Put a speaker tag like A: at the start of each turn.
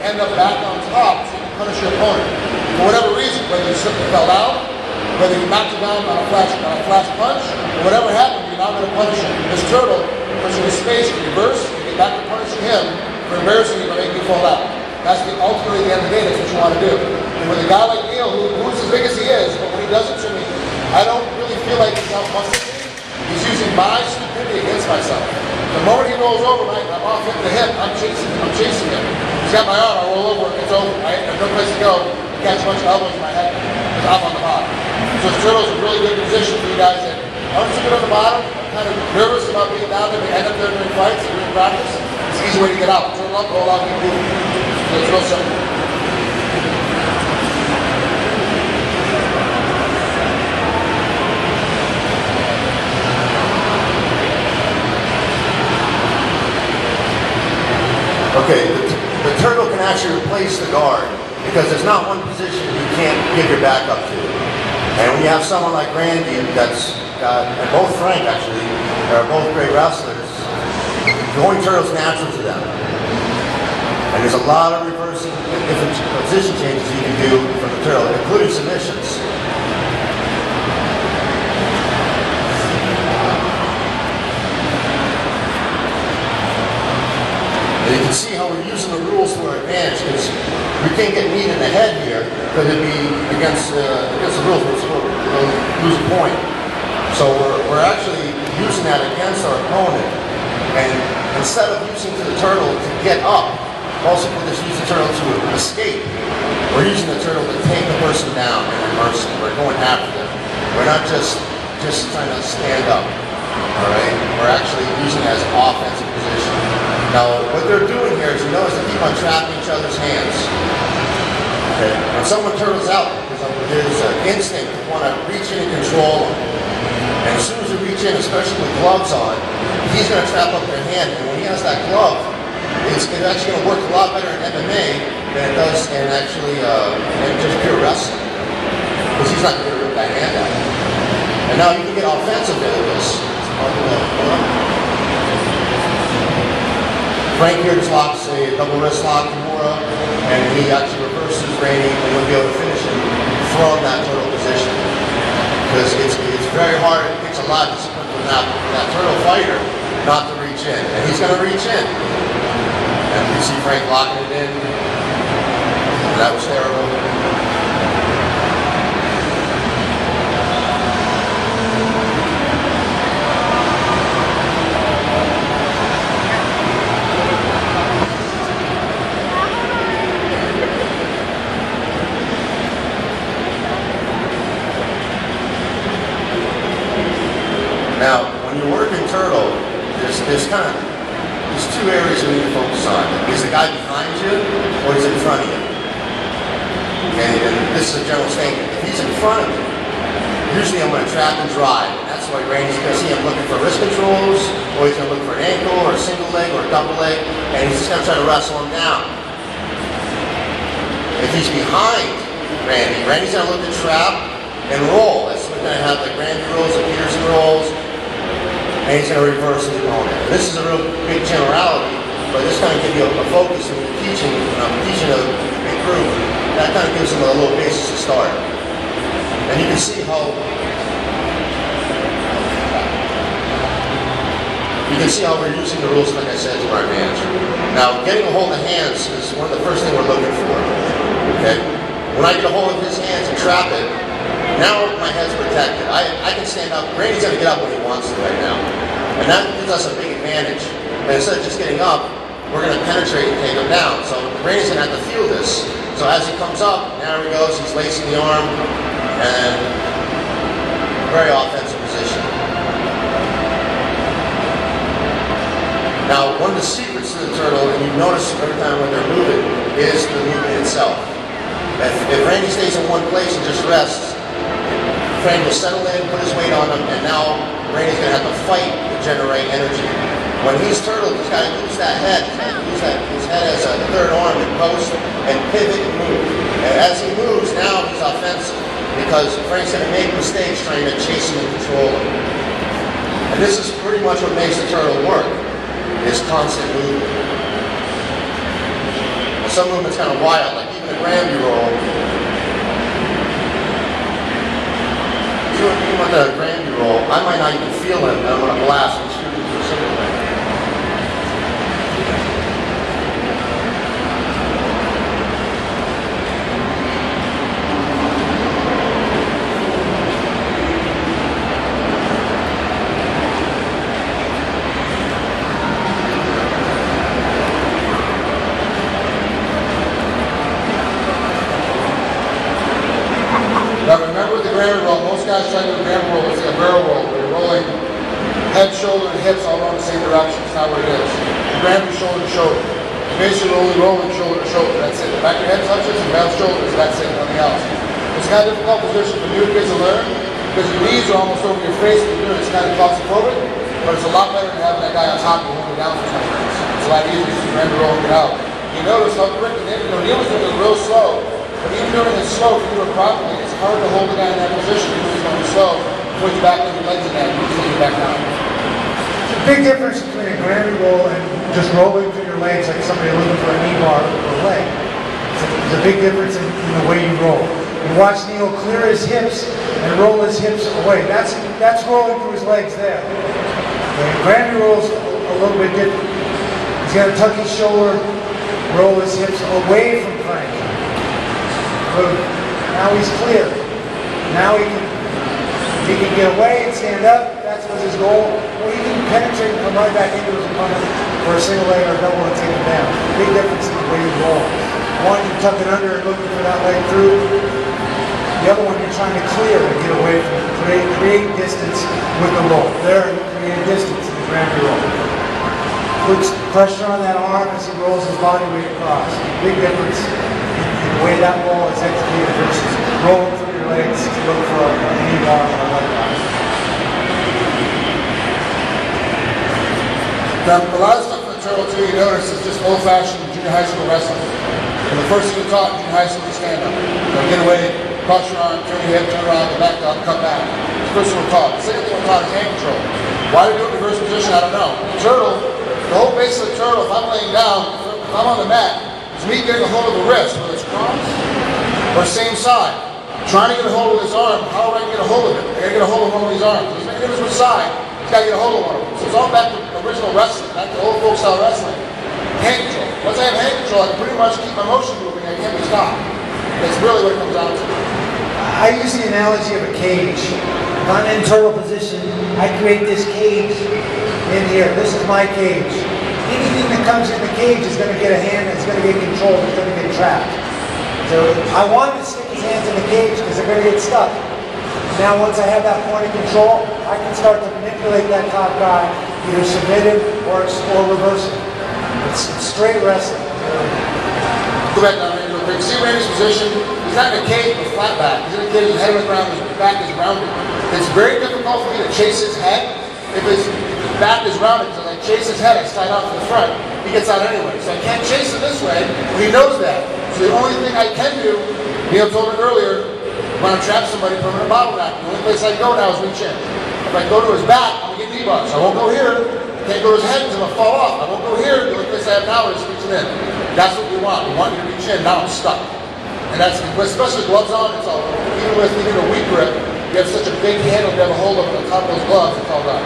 A: end up back on top so you can punish your opponent. For whatever reason, whether you slipped and fell out, whether you knocked him down on a flash punch, or whatever happened, you're not going to punish him. This turtle puts you in space, you reverse, you get back to punishing him for embarrassing you by making you fall out. That's ultimately the end of the day, that's what you want to do. And with a guy like Neil, who's as big as he is, but when he does it to me, I don't really feel like he's out-muscling me. He's using my stupidity against myself. The moment he rolls over, right, I'm off him the hip, I'm chasing him. He's got my arm, I roll over, it's over, right? There's no place to go. I catch a bunch of elbows in my head, because I'm on the bottom. So the turtle's a really good position for you guys that aren't too good on the bottom, kind of nervous about being down there, but end up there during fights and during practice. It's an easy way to get out. Turtle up, roll out, keep moving. So it's real simple.
B: Okay, the turtle can actually replace the guard because there's not one position you can't give your back up to. And when you have someone like Randy that's got, and both Frank actually, are both great wrestlers, going turtle's natural to them. And there's a lot of reversing different position changes you can do from the turtle, including submissions. And you can see how we're using the rules to our advantage because we can't get kneed in the head here because it'd be against the rules. We'll lose a point. So we're actually using that against our opponent. And instead of using the turtle to get up, also we'll just use the turtle to escape. We're using the turtle to take the person down and reverse it. We're going after them. We're not just trying to stand up. All right? We're actually using it as an offensive position. Now, what they're doing here is, you notice they keep on trapping each other's hands. Okay? When someone turtles out, there's an instinct to want to reach in and control them. And as soon as you reach in, especially with gloves on, he's going to trap up their hand. And when he has that glove, it's actually going to work a lot better in MMA than it does in actually in just pure wrestling. Because he's not going to rip that hand out. And now you can get offensive into this. Frank here just locks a double wrist lock Kimura, and he actually reverses Randy, and he'll be able to finish him from that turtle position. Because it's very hard, it takes a lot of discipline from that turtle fighter not to reach in. And he's going to reach in. And you see Frank locking it in. That was terrible. Now, when you're working turtle, there's two areas you need to focus on. Is the guy behind you, or is he in front of you? Okay, and this is a general statement. If he's in front of me, usually I'm going to trap and drive. And that's why Randy's going to see him looking for wrist controls, or he's going to look for an ankle, or a single leg, or a double leg, and he's just going to try to wrestle him down. If he's behind Randy's going to look to trap and roll. That's what we're going to have, like Randy rolls, like Peterson rolls. And he's going to reverse his opponent. This is a real big generality, but this kind of gives you a focus when you're teaching, teaching a big group. That kind of gives them a little basis to start. And you can see how we're using the rules, like I said, to our advantage. Now, getting a hold of hands is one of the first things we're looking for. Okay? When I get a hold of his hands and trap it, now my head's protected. I can stand up. Randy's going to get up when he wants to right now. And that gives us a big advantage. And instead of just getting up, we're going to penetrate and take him down. So Randy's going to have to feel this. So as he comes up, now he goes, he's lacing the arm, and very offensive position. Now, one of the secrets to the turtle, and you notice every time when they're moving, is the movement itself. If Randy stays in one place and just rests, Frank will settle in, put his weight on him, and now Randy's going to have to fight to generate energy. When he's turtled, he's got to use that head. He's got to use his head as a third arm and post and pivot and move. And as he moves, now he's offensive because Frank's going to make mistakes trying to chase him and control him. And this is pretty much what makes the turtle work, is constant movement. some movements kind of wild, like even a Granby roll. Even with a Granby roll, I might not even feel it, and I'm going to blast and shoot into a single leg.
A: Now remember with the Granby roll, most guys try to do a Granby roll, it's a barrel roll, where you're rolling head, shoulder, and hips all around the same direction. It's not what it is. The Granby shoulder to shoulder. Basically only rolling shoulder to shoulder, that's it. The back of your head touches and bounce shoulders, that's it, nothing else. It's kind of a difficult position for new kids to learn, because your knees are almost over your face when you're doing it. It's kind of claustrophobic, but it's a lot better than having that guy on top of you holding down for 20 minutes. It's a lot easier to do Granby roll and get out. You notice how quick, Neil was doing it real slow. But even doing it slow, if you do it properly, it's hard to hold the guy in that position. Even if it's going slow, put your back and your legs in that, you can get back down.
C: There's a big difference between a Granby roll and just rolling through your legs like somebody looking for a knee bar or a leg. There's a big difference in the way you roll. You watch Neil clear his hips and roll his hips away. That's rolling through his legs there. Okay? Granby rolls a little bit different. He's got to tuck his shoulder, roll his hips away from Frank. Now he's clear. Now he can get away and stand up. That was his goal. Or he can penetrate and come right back into his opponent for a single leg or a double and take him down. Big difference in the way you roll. One, you tuck it under and looking for that leg through. The other one, you're trying to clear and get away from it. Create distance with the roll. There, you create distance in the Granby roll. Puts pressure on that arm as he rolls his body weight across. Big difference in the way that roll is executed versus rolling through your legs to look for a knee bar or a leg bar.
A: Now, a lot of stuff in the turtle too, you notice, is just old-fashioned junior high school wrestling. And the first thing we taught in junior high school is stand up. Get away, cross your arm, turn your head, turn around, go back down, cut back. It's the first thing we're taught. The second thing we're taught is hand control. Why do we do it in reverse position? I don't know. The turtle, the whole base of the turtle, if I'm laying down, if I'm on the mat, it's me getting a hold of the wrist, whether it's cross or same side. Trying to get a hold of his arm, how do I get a hold of it? I gotta get a hold of one of these arms. He's not gonna give us which side, he's gotta get a hold of one of them. So it's all back to original wrestling, back to old folk style wrestling. Hand control. Once I have hand control, I can pretty much keep my motion moving, I can't be stopped. That's really what it comes down to.
C: I use the analogy of a cage. If I'm in turtle position, I create this cage in here. This is my cage. Anything that comes in the cage is going to get a hand, it's going to get controlled, it's going to get trapped. So I want him to stick his hands in the cage because they're going to get stuck. Now once I have that point of control, I can start to manipulate that top guy, either submit him or reverse him. It's straight wrestling.
A: Go back down here real quick. See Randy's position? He's not in a cage with flat back. He's in a cage with his head on the ground, his back is rounded. It's very difficult for me to chase his head if his back is rounded. So I chase his head, I slide out to the front. He gets out anyway. So I can't chase him this way, but he knows that. So the only thing I can do, Neil told me earlier, when I trap somebody from a bottleneck, the only place I go now is reach in. If I go to his back, I'm going to get knee bars. I won't go here. I can't go to his head because I'm going to fall off. I won't go here. The only place I have now is reaching in. That's what we want. We want you to reach in. Now I'm stuck. And that's, especially gloves on, it's all, even with a weak grip, you have such a big handle to have a hold of on the top of those gloves, it's all done.